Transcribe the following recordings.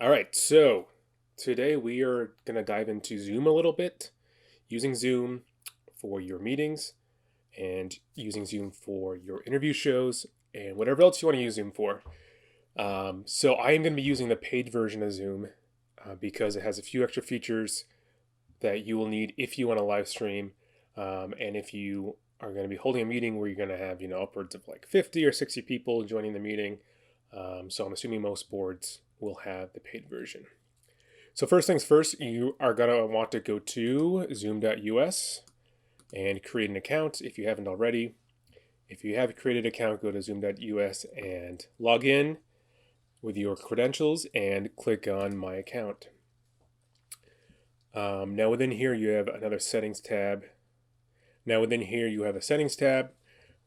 All right, so today we are going to dive into Zoom a little bit, using Zoom for your meetings and using Zoom for your interview shows and whatever else you want to use Zoom for. So I am going to be using the paid version of Zoom because it has a few extra features that you will need if you want to live stream, and if you are going to be holding a meeting where you're going to have upwards of like 50 or 60 people joining the meeting. So I'm assuming most boards will have the paid version. So first things first, you are going to want to go to zoom.us and create an account if you haven't already. If you have created an account, go to zoom.us and log in with your credentials and click on My Account. Now within here you have another Settings tab. Now within here you have a Settings tab.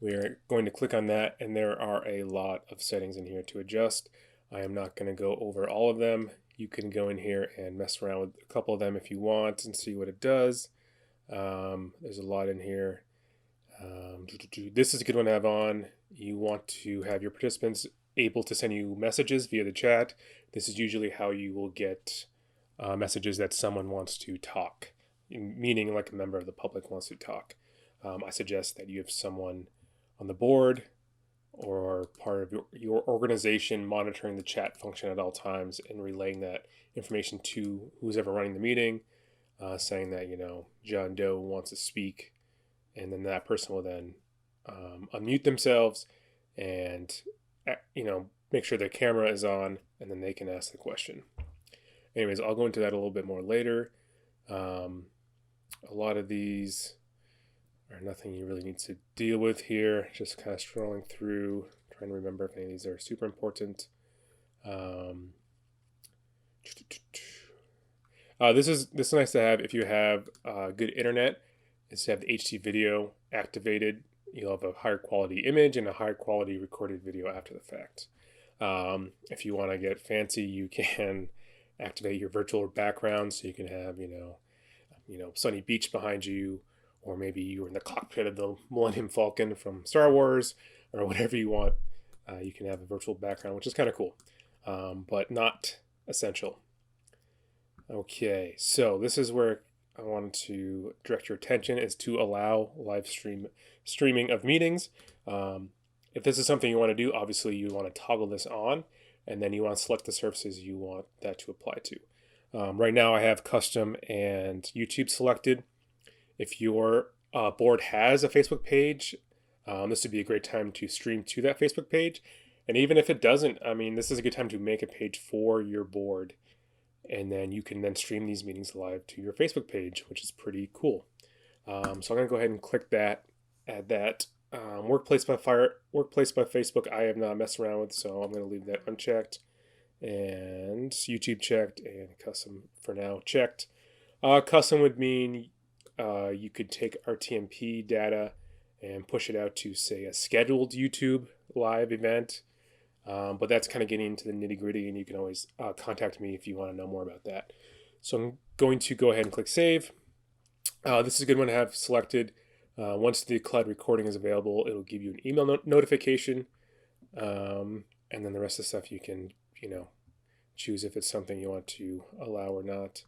We're going to click on that, and there are a lot of settings in here to adjust. I am not going to go over all of them. You can go in here and mess around with a couple of them if you want and see what it does. There's a lot in here. This is a good one to have on. You want to have your participants able to send you messages via the chat. This is usually how you will get messages that someone wants to talk, meaning like a member of the public wants to talk. I suggest that you have someone on the board or part of your organization monitoring the chat function at all times and relaying that information to who's ever running the meeting, saying that John Doe wants to speak, and then that person will then unmute themselves and make sure their camera is on, and then they can ask the question. Anyways, I'll go into that a little bit more later. A lot of these are nothing you really need to deal with here. Just kind of scrolling through, trying to remember if any of these are super important. This is nice to have if you have good internet. Is to have the HD video activated. You'll have a higher quality image and a higher quality recorded video after the fact. If you want to get fancy, you can activate your virtual background, so you can have sunny beach behind you, or maybe you're in the cockpit of the Millennium Falcon from Star Wars, or whatever you want. You can have a virtual background, which is kind of cool, but not essential. Okay, so this is where I wanted to direct your attention, is to allow live streaming of meetings. If this is something you want to do, obviously you want to toggle this on, and then you want to select the services you want that to apply to. Right now I have custom and YouTube selected. If your board has a Facebook page, this would be a great time to stream to that Facebook page. And even if it doesn't, this is a good time to make a page for your board, and then you can then stream these meetings live to your Facebook page, which is pretty cool. So I'm going to go ahead and click that, add that. Workplace by Facebook, I have not messed around with, so I'm going to leave that unchecked. And YouTube checked, and custom for now checked. Custom would mean you could take RTMP data and push it out to, say, a scheduled YouTube live event. But that's kind of getting into the nitty gritty, and you can always contact me if you want to know more about that. So I'm going to go ahead and click save. This is a good one to have selected. Once the cloud recording is available, it'll give you an email notification, and then the rest of the stuff you can, choose if it's something you want to allow or not.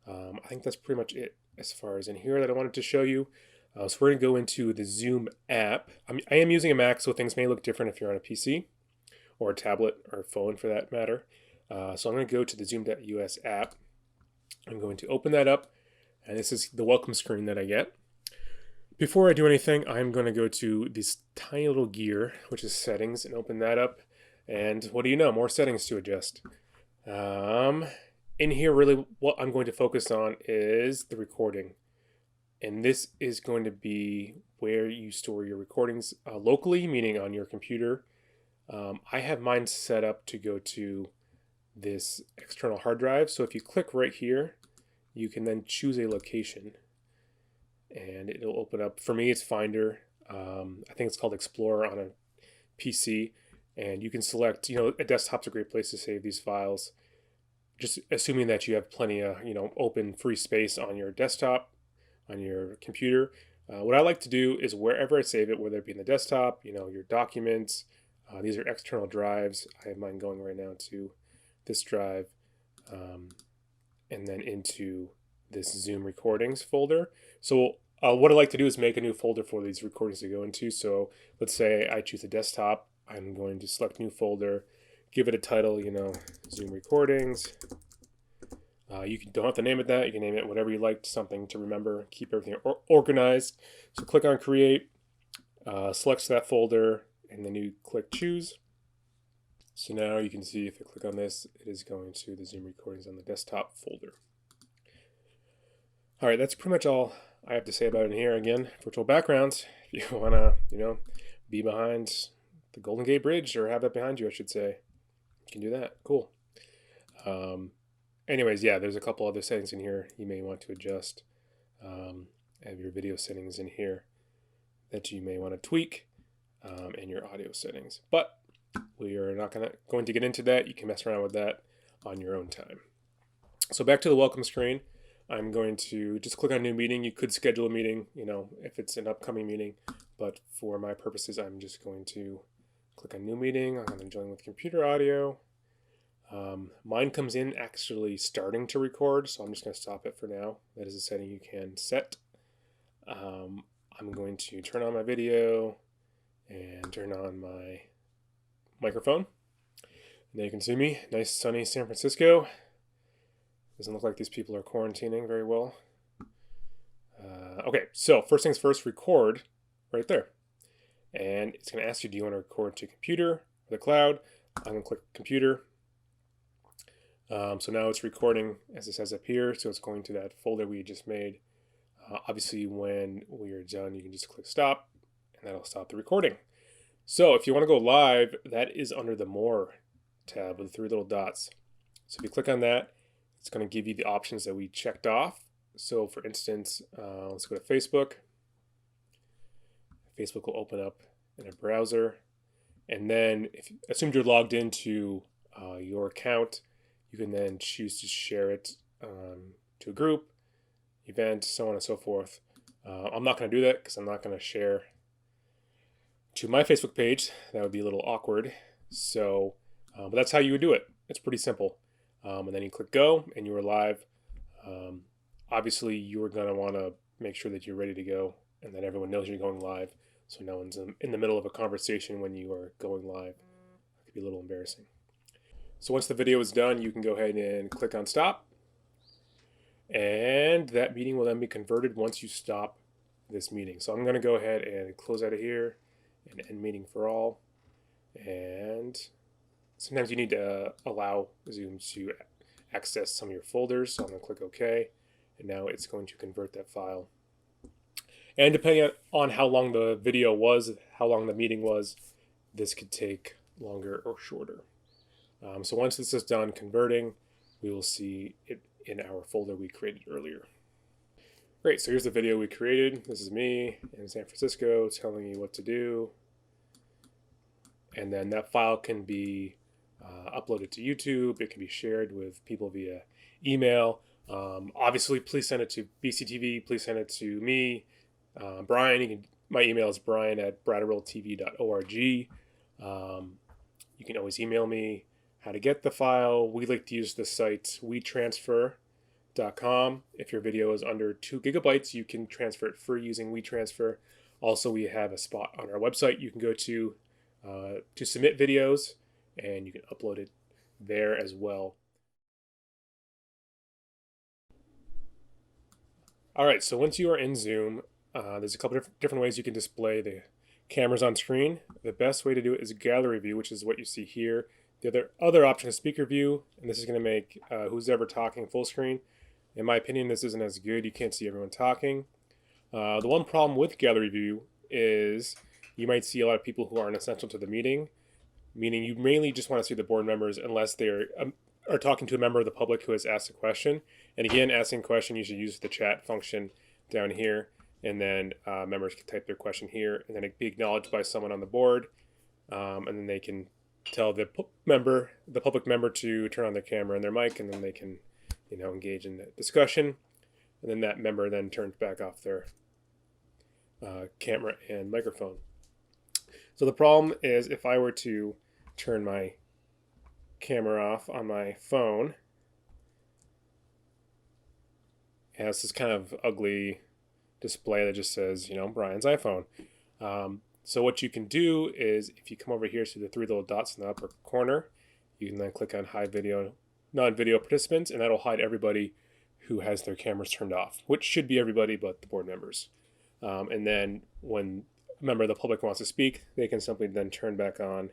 I think that's pretty much it as far as in here that I wanted to show you. So we're going to go into the Zoom app. I am using a Mac, so things may look different if you're on a PC or a tablet or a phone for that matter. So I'm going to go to the Zoom.us app. I'm going to open that up, and this is the welcome screen that I get. Before I do anything, I'm going to go to this tiny little gear, which is settings, and open that up. And what do you know? More settings to adjust. In here, really, what I'm going to focus on is the recording. And this is going to be where you store your recordings locally, meaning on your computer. I have mine set up to go to this external hard drive. So if you click right here, you can then choose a location, and it'll open up. For me, it's Finder. I think it's called Explorer on a PC, and you can select, a desktop's a great place to save these files, just assuming that you have plenty of, open free space on your desktop, on your computer. What I like to do is wherever I save it, whether it be in the desktop, your documents, these are external drives. I have mine going right now to this drive. and then into this Zoom recordings folder. So what I like to do is make a new folder for these recordings to go into. So let's say I choose a desktop. I'm going to select new folder, give it a title, Zoom recordings. You don't have to name it that. You can name it whatever you like, something to remember, keep everything organized. So click on create, select that folder, and then you click choose. So now you can see if I click on this, it is going to the Zoom recordings on the desktop folder. All right, that's pretty much all I have to say about it here. Again, virtual backgrounds. If you want to, be behind the Golden Gate Bridge, or have that behind you, I should say, you can do that. Cool. Anyways, yeah, there's a couple other settings in here you may want to adjust. Have your video settings in here that you may want to tweak, and your audio settings. But we are not going to get into that. You can mess around with that on your own time. So back to the welcome screen. I'm going to just click on new meeting. You could schedule a meeting, if it's an upcoming meeting, but for my purposes, I'm just going to click on new meeting. I'm going to join with computer audio. Mine comes in actually starting to record, so I'm just going to stop it for now. That is a setting you can set. I'm going to turn on my video and turn on my microphone. Now you can see me. Nice sunny San Francisco. Doesn't look like these people are quarantining very well. Okay, so first things first, record right there. And it's going to ask you, do you want to record to computer or the cloud? I'm going to click computer. So now it's recording as it says up here. So it's going to that folder we just made. Obviously, when we are done, you can just click stop, and that'll stop the recording. So if you want to go live, that is under the More tab with the 3 little dots. So if you click on that, it's going to give you the options that we checked off. So for instance, let's go to Facebook. Facebook will open up in a browser. And then, assume you're logged into your account, you can then choose to share it to a group, event, so on and so forth. I'm not going to do that because I'm not going to share to my Facebook page. That would be a little awkward. So, but that's how you would do it. It's pretty simple. And then you click go and you are live. Obviously, you are going to want to make sure that you're ready to go and that everyone knows you're going live. So no one's in the middle of a conversation when you are going live. It could be a little embarrassing. So once the video is done, you can go ahead and click on stop. And that meeting will then be converted once you stop this meeting. So I'm going to go ahead and close out of here and end meeting for all. And sometimes you need to allow Zoom to access some of your folders. So I'm going to click OK. And now it's going to convert that file. And depending on how long the video was, how long the meeting was, this could take longer or shorter. So once this is done converting, we will see it in our folder we created earlier. Great, so here's the video we created. This is me in San Francisco telling you what to do. And then that file can be uploaded to YouTube. It can be shared with people via email. Obviously, please send it to BCTV. Please send it to me, Brian. My email is brian@brattleboro.org. You can always email me how to get the file. We like to use the site WeTransfer.com. If your video is under 2 gigabytes, you can transfer it free using WeTransfer. Also, we have a spot on our website you can go to submit videos, and you can upload it there as well. All right, so once you are in Zoom, there's a couple of different ways you can display the cameras on screen. The best way to do it is gallery view, which is what you see here. The other option is speaker view, and this is going to make who's ever talking full screen. In my opinion, this isn't as good. You can't see everyone talking. The one problem with gallery view is you might see a lot of people who aren't essential to the meeting, meaning you mainly just want to see the board members unless they are talking to a member of the public who has asked a question. And again, asking a question, you should use the chat function down here, and then members can type their question here, and then it be acknowledged by someone on the board, and then they can tell the public member to turn on their camera and their mic, and then they can, engage in the discussion, and then that member then turns back off their camera and microphone. So the problem is if I were to turn my camera off on my phone, It has this kind of ugly display that just says, Brian's iPhone. So what you can do is if you come over here to the three little dots in the upper corner, you can then click on hide video, non-video participants, and that'll hide everybody who has their cameras turned off, which should be everybody but the board members. And then when a member of the public wants to speak, they can simply then turn back on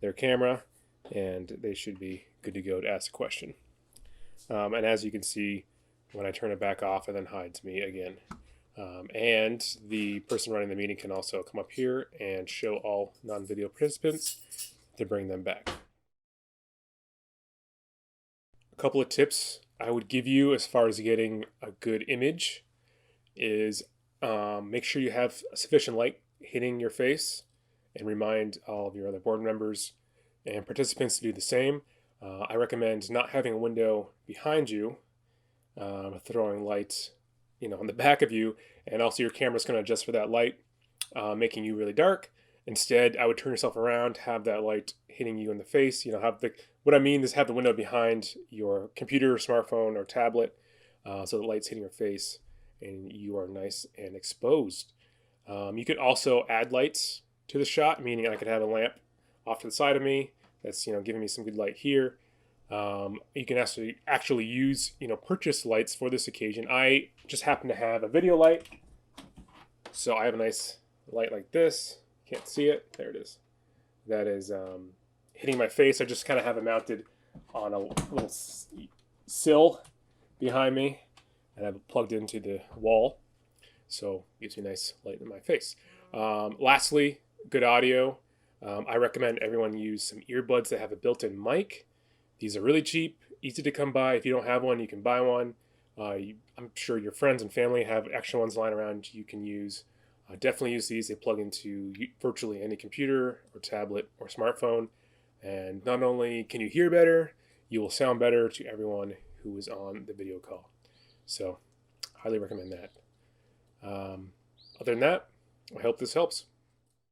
their camera and they should be good to go to ask a question. And as you can see, when I turn it back off, it then hides me again. And the person running the meeting can also come up here and show all non-video participants to bring them back. A couple of tips I would give you as far as getting a good image is make sure you have sufficient light hitting your face, and remind all of your other board members and participants to do the same. I recommend not having a window behind you, throwing light on the back of you, and also your camera's going to adjust for that light, making you really dark. Instead, I would turn yourself around, have that light hitting you in the face. What I mean is have the window behind your computer, smartphone, or tablet, so the light's hitting your face and you are nice and exposed. You could also add lights to the shot, meaning I could have a lamp off to the side of me that's giving me some good light here. You can actually use purchase lights for this occasion. I just happen to have a video light, so I have a nice light like this. Can't see it. There it is. That is hitting my face. I just kind of have it mounted on a little sill behind me, and I have it plugged into the wall, so it gives me a nice light in my face. Lastly, good audio. I recommend everyone use some earbuds that have a built-in mic. These are really cheap, easy to come by. If you don't have one, you can buy one. I'm sure your friends and family have extra ones lying around you can use. Definitely use these. They plug into virtually any computer or tablet or smartphone. And not only can you hear better, you will sound better to everyone who is on the video call. So, highly recommend that. Other than that, I hope this helps.